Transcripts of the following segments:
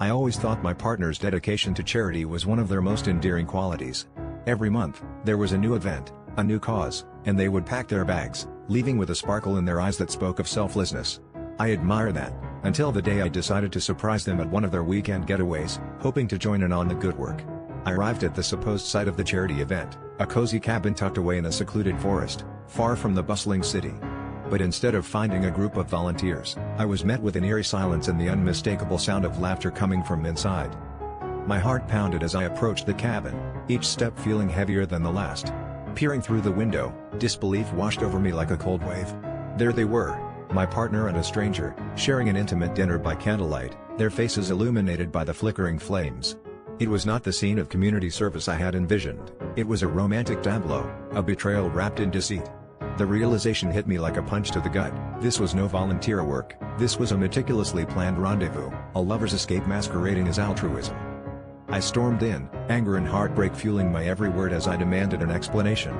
I always thought my partner's dedication to charity was one of their most endearing qualities. Every month, there was a new event, a new cause, and they would pack their bags, leaving with a sparkle in their eyes that spoke of selflessness. I admire that, until the day I decided to surprise them at one of their weekend getaways, hoping to join in on the good work. I arrived at the supposed site of the charity event, a cozy cabin tucked away in a secluded forest, far from the bustling city. But instead of finding a group of volunteers, I was met with an eerie silence and the unmistakable sound of laughter coming from inside. My heart pounded as I approached the cabin, each step feeling heavier than the last. Peering through the window, disbelief washed over me like a cold wave. There they were, my partner and a stranger, sharing an intimate dinner by candlelight, their faces illuminated by the flickering flames. It was not the scene of community service I had envisioned, it was a romantic tableau, a betrayal wrapped in deceit. The realization hit me like a punch to the gut. This was no volunteer work, this was a meticulously planned rendezvous, a lover's escape masquerading as altruism. I stormed in, anger and heartbreak fueling my every word as I demanded an explanation.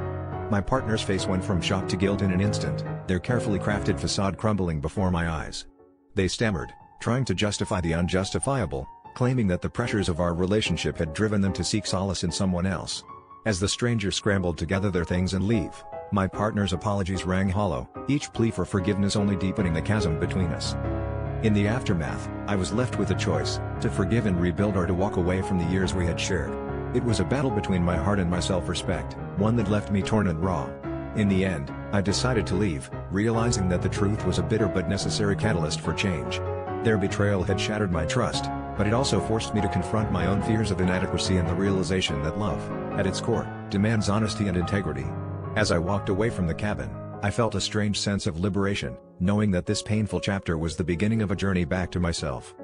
My partner's face went from shock to guilt in an instant, their carefully crafted facade crumbling before my eyes. They stammered, trying to justify the unjustifiable, claiming that the pressures of our relationship had driven them to seek solace in someone else. As the strangers scrambled to gather their things and leave, my partner's apologies rang hollow, each plea for forgiveness only deepening the chasm between us. In the aftermath, I was left with a choice, to forgive and rebuild or to walk away from the years we had shared. It was a battle between my heart and my self-respect, one that left me torn and raw. In the end, I decided to leave, realizing that the truth was a bitter but necessary catalyst for change. Their betrayal had shattered my trust, but it also forced me to confront my own fears of inadequacy and the realization that love, at its core, demands honesty and integrity. As I walked away from the cabin, I felt a strange sense of liberation, knowing that this painful chapter was the beginning of a journey back to myself.